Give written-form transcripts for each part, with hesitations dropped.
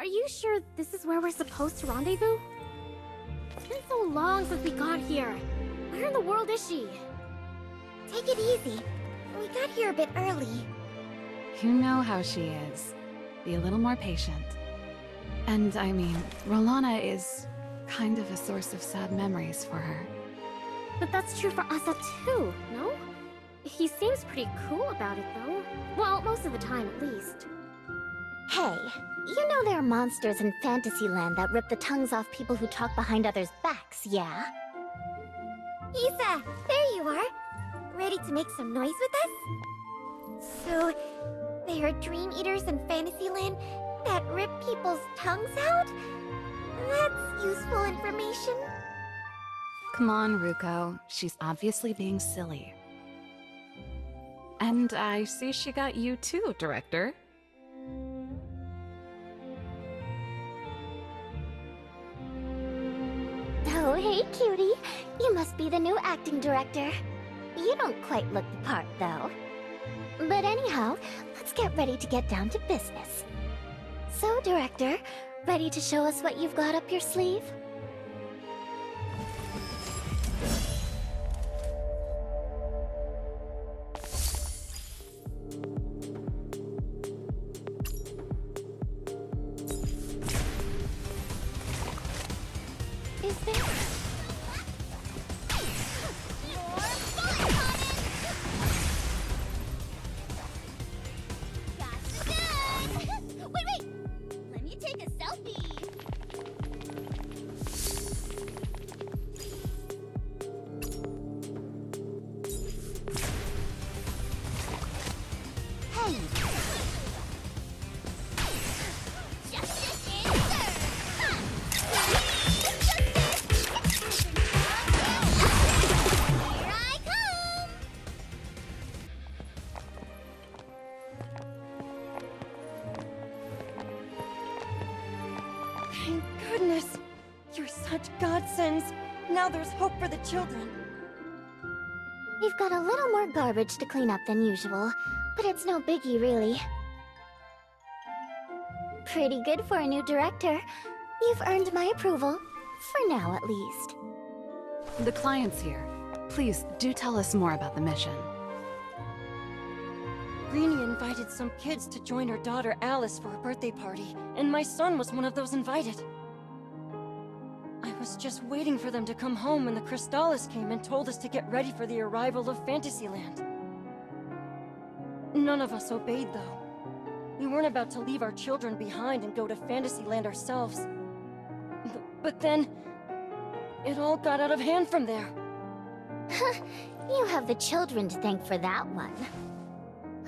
Are you sure this is where we're supposed to rendezvous? It's been so long since we got here. Where in the world is she? Take it easy. We got here a bit early. You know how she is. Be a little more patient. And I mean, Rolana is kind of a source of sad memories for her. But that's true for Asa too, no? He seems pretty cool about it though. Well, most of the time at least. Hey, you know there are monsters in Fantasyland that rip the tongues off people who talk behind others' backs, yeah? Isa, there you are. Ready to make some noise with us? So, there are dream eaters in Fantasyland that rip people's tongues out? That's useful information. Come on, Ruko. She's obviously being silly. And I see she got you too, Director. Oh, hey, cutie. You must be the new acting director. You don't quite look the part, though. But anyhow, let's get ready to get down to business. So, Director, ready to show us what you've got up your sleeve? Is there... Thank goodness! You're such godsends! Now there's hope for the children! We've got a little more garbage to clean up than usual, but it's no biggie, really. Pretty good for a new director. You've earned my approval, for now at least. The client's here. Please, do tell us more about the mission. Greenie invited some kids to join her daughter Alice for a birthday party, and my son was one of those invited. I was just waiting for them to come home when the Crystallis came and told us to get ready for the arrival of Fantasyland. None of us obeyed, though. We weren't about to leave our children behind and go to Fantasyland ourselves. But then... it all got out of hand from there. You have the children to thank for that one.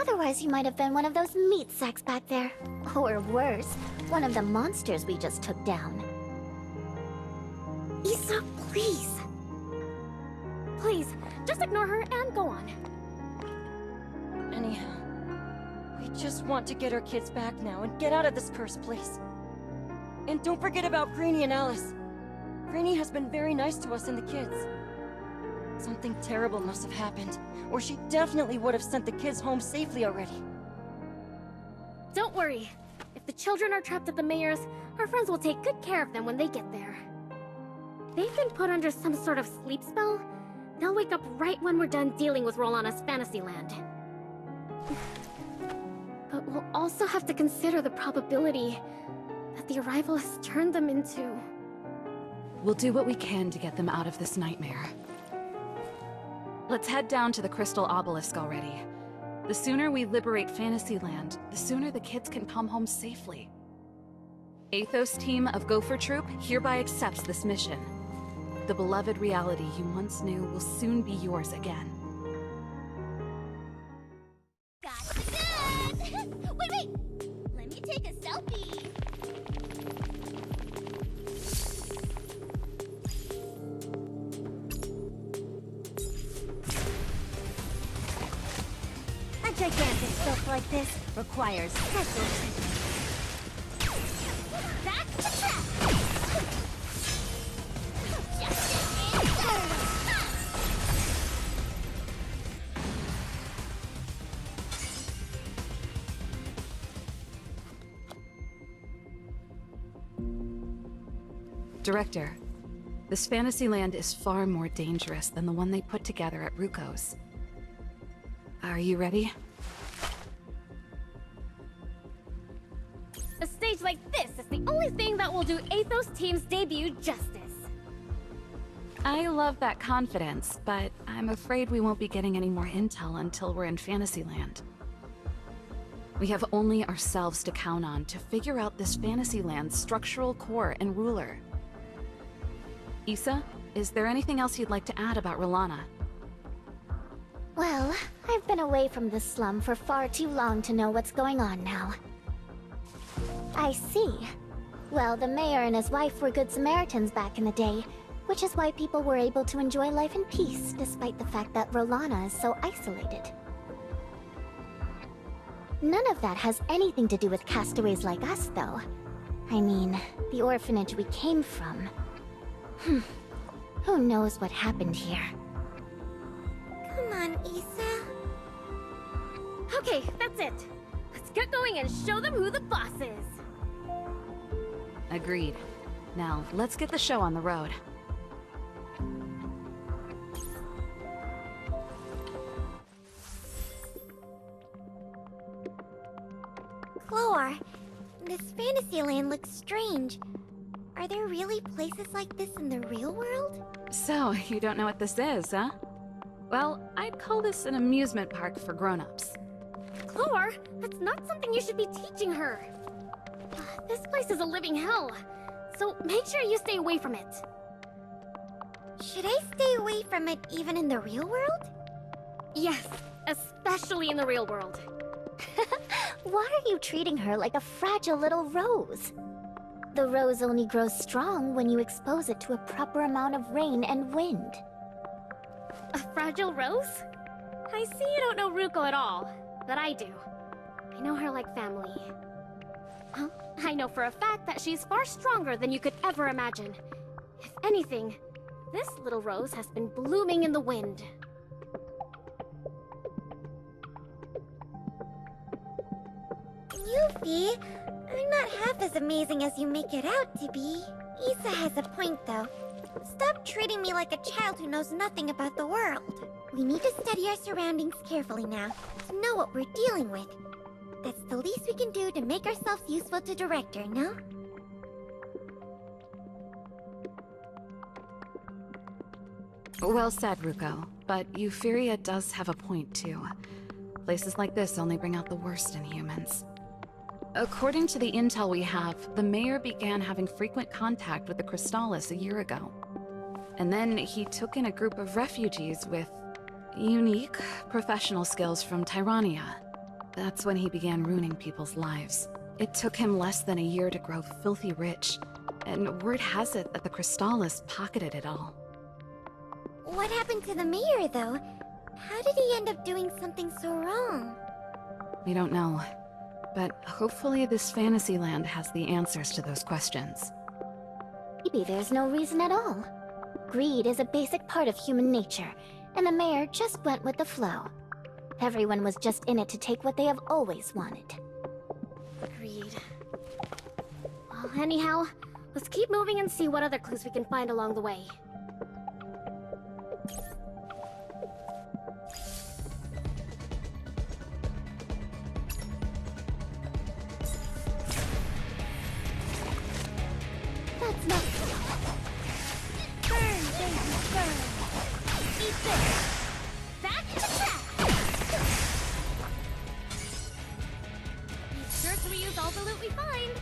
Otherwise, you might have been one of those meat sacks back there. Or worse, one of the monsters we just took down. Isa, please. Please, just ignore her and go on. Anyhow, we just want to get our kids back now and get out of this cursed place. And don't forget about Greenie and Alice. Greenie has been very nice to us and the kids. Something terrible must have happened, or she definitely would have sent the kids home safely already. Don't worry. If the children are trapped at the mayor's, our friends will take good care of them when they get there. They've been put under some sort of sleep spell. They'll wake up right when we're done dealing with Rolana's Fantasyland. But we'll also have to consider the probability that the arrival has turned them into... We'll do what we can to get them out of this nightmare. Let's head down to the Crystal Obelisk already. The sooner we liberate Fantasyland, the sooner the kids can come home safely. Athos team of Gopher Troop hereby accepts this mission. The beloved reality you once knew will soon be yours again. Got the goods! Wait! Let me take a selfie! A gigantic silk like this requires special treatment. That's the trap! Director, this Fantasyland is far more dangerous than the one they put together at Ruko's. Are you ready? A stage like this is the only thing that will do Athos team's debut justice. I love that confidence, but I'm afraid we won't be getting any more intel until we're in Fantasyland. We have only ourselves to count on to figure out this Fantasyland's structural core and ruler. Issa, is there anything else you'd like to add about Rolana? Well, I've been away from this slum for far too long to know what's going on now. I see. Well, the mayor and his wife were good Samaritans back in the day, which is why people were able to enjoy life in peace, despite the fact that Rolana is so isolated. None of that has anything to do with castaways like us, though. I mean, the orphanage we came from. Who knows what happened here? Come on, Issa. Okay, that's it. Let's get going and show them who the boss is. Agreed. Now, let's get the show on the road. Cloar, this Fantasyland looks strange. Are there really places like this in the real world? So, you don't know what this is, huh? Well, I'd call this an amusement park for grown-ups. Cloar, that's not something you should be teaching her. This place is a living hell, so make sure you stay away from it. Should I stay away from it even in the real world? Yes, especially in the real world. Why are you treating her like a fragile little rose? The rose only grows strong when you expose it to a proper amount of rain and wind. A fragile rose? I see you don't know Ruko at all, but I do. I know her like family. Well, I know for a fact that she's far stronger than you could ever imagine. If anything, this little rose has been blooming in the wind. Yuffie, I'm not half as amazing as you make it out to be. Issa has a point, though. Stop treating me like a child who knows nothing about the world. We need to study our surroundings carefully now, to know what we're dealing with. That's the least we can do to make ourselves useful to Director, no? Well said, Ruko. But Euphoria does have a point, too. Places like this only bring out the worst in humans. According to the intel we have, the mayor began having frequent contact with the Crystallis a year ago. And then he took in a group of refugees with unique professional skills from Tyrania. That's when he began ruining people's lives. It took him less than a year to grow filthy rich, and word has it that the Crystallis pocketed it all. What happened to the mayor, though? How did he end up doing something so wrong? We don't know. But hopefully this Fantasyland has the answers to those questions. Maybe there's no reason at all. Greed is a basic part of human nature, and the mayor just went with the flow. Everyone was just in it to take what they have always wanted. Agreed. Well, anyhow, let's keep moving and see what other clues we can find along the way. That's not... Burn, baby, burn! Eat this! Back to track! Make sure to reuse all the loot we find!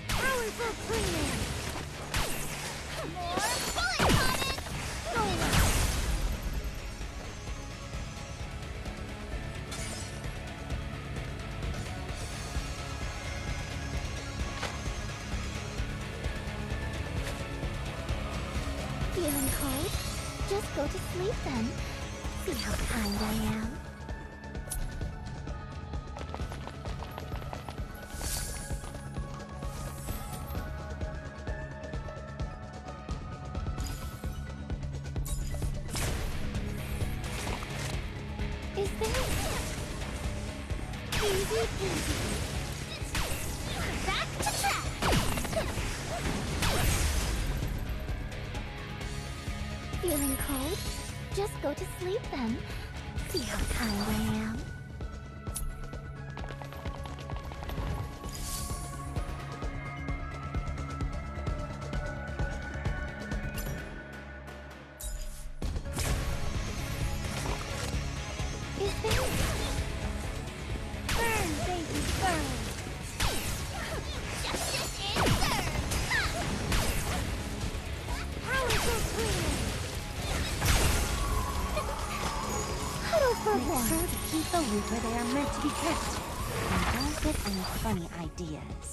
Powerful cleaning! More bullet cotton! Go away! Feeling cold? Just go to sleep then. See how kind I am. feeling cold? Just go to sleep then. See how kind I am. Is there... Burn, baby, burn! Justice is served! Powerful queen! Huddle for Make one! sure to keep the loot where they are meant to be kept. And don't get any funny ideas.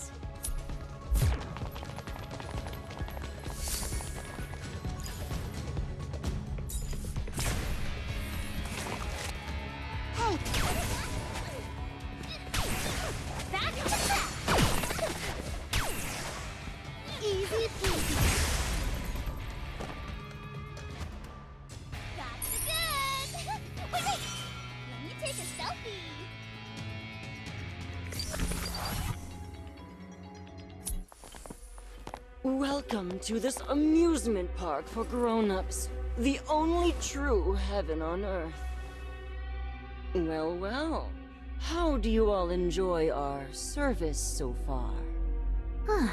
Hey! Back to back! Easy peasy! That's good! Wait! Let me take a selfie! Welcome to this amusement park for grown-ups. The only true heaven on earth. Well, well. How do you all enjoy our service so far? Huh.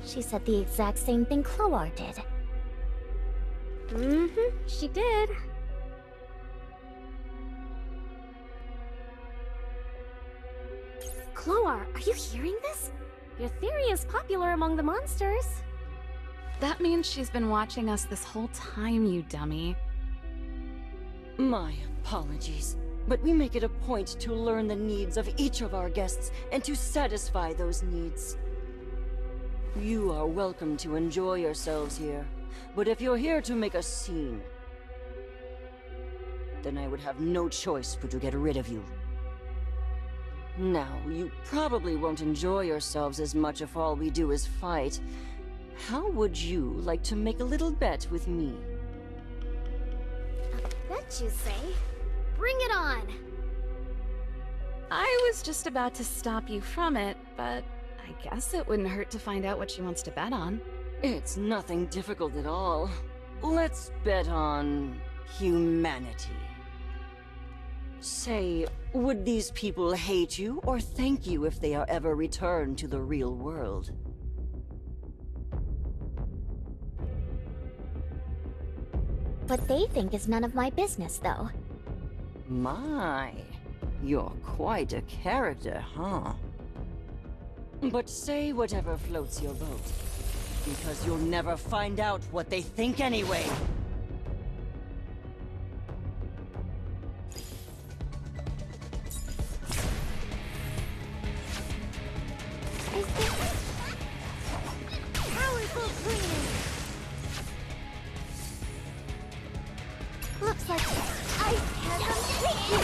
She said the exact same thing Cloar did. Mm-hmm, she did. Cloar, are you hearing this? Your theory is popular among the monsters. That means she's been watching us this whole time, you dummy. My apologies, but we make it a point to learn the needs of each of our guests and to satisfy those needs. You are welcome to enjoy yourselves here, but if you're here to make a scene, then I would have no choice but to get rid of you. Now, you probably won't enjoy yourselves as much if all we do is fight. How would you like to make a little bet with me? Bet you say. Bring it on! I was just about to stop you from it, but I guess it wouldn't hurt to find out what she wants to bet on. It's nothing difficult at all. Let's bet on humanity. Say, would these people hate you or thank you if they are ever returned to the real world? What they think is none of my business, though. My, you're quite a character, huh? But say whatever floats your boat, because you'll never find out what they think anyway. Is this... Powerful queen! Looks like I can take you!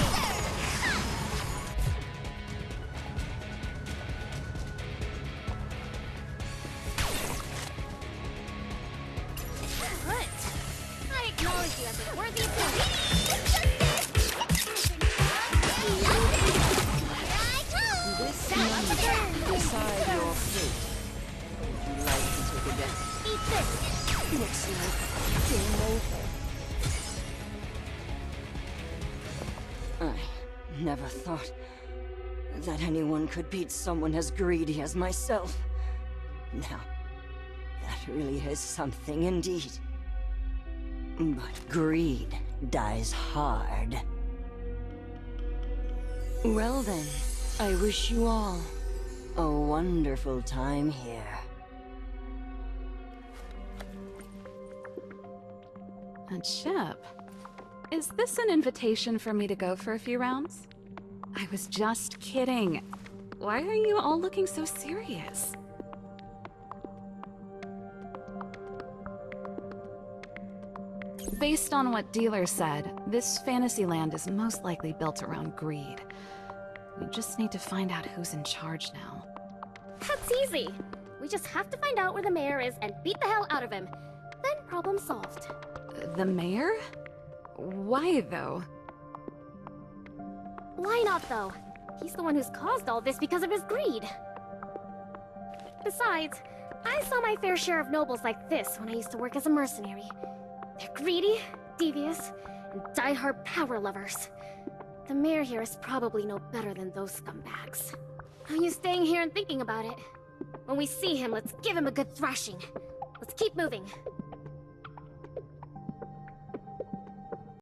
Good. I acknowledge you as a worthy opponent. This moment decide your fate. Would you like to take a guess? Eat this! Looks like game over. I never thought that anyone could beat someone as greedy as myself. Now, that really is something indeed. But greed dies hard. Well then, I wish you all a wonderful time here. A Chip, is this an invitation for me to go for a few rounds? I was just kidding. Why are you all looking so serious? Based on what Dealer said, this fantasy land is most likely built around greed. We just need to find out who's in charge now. That's easy. We just have to find out where the mayor is and beat the hell out of him. Then problem solved. The mayor? Why, though? Why not, though? He's the one who's caused all this because of his greed. Besides, I saw my fair share of nobles like this when I used to work as a mercenary. They're greedy, devious, and die-hard power lovers. The mayor here is probably no better than those scumbags. How are you staying here and thinking about it? When we see him, let's give him a good thrashing. Let's keep moving.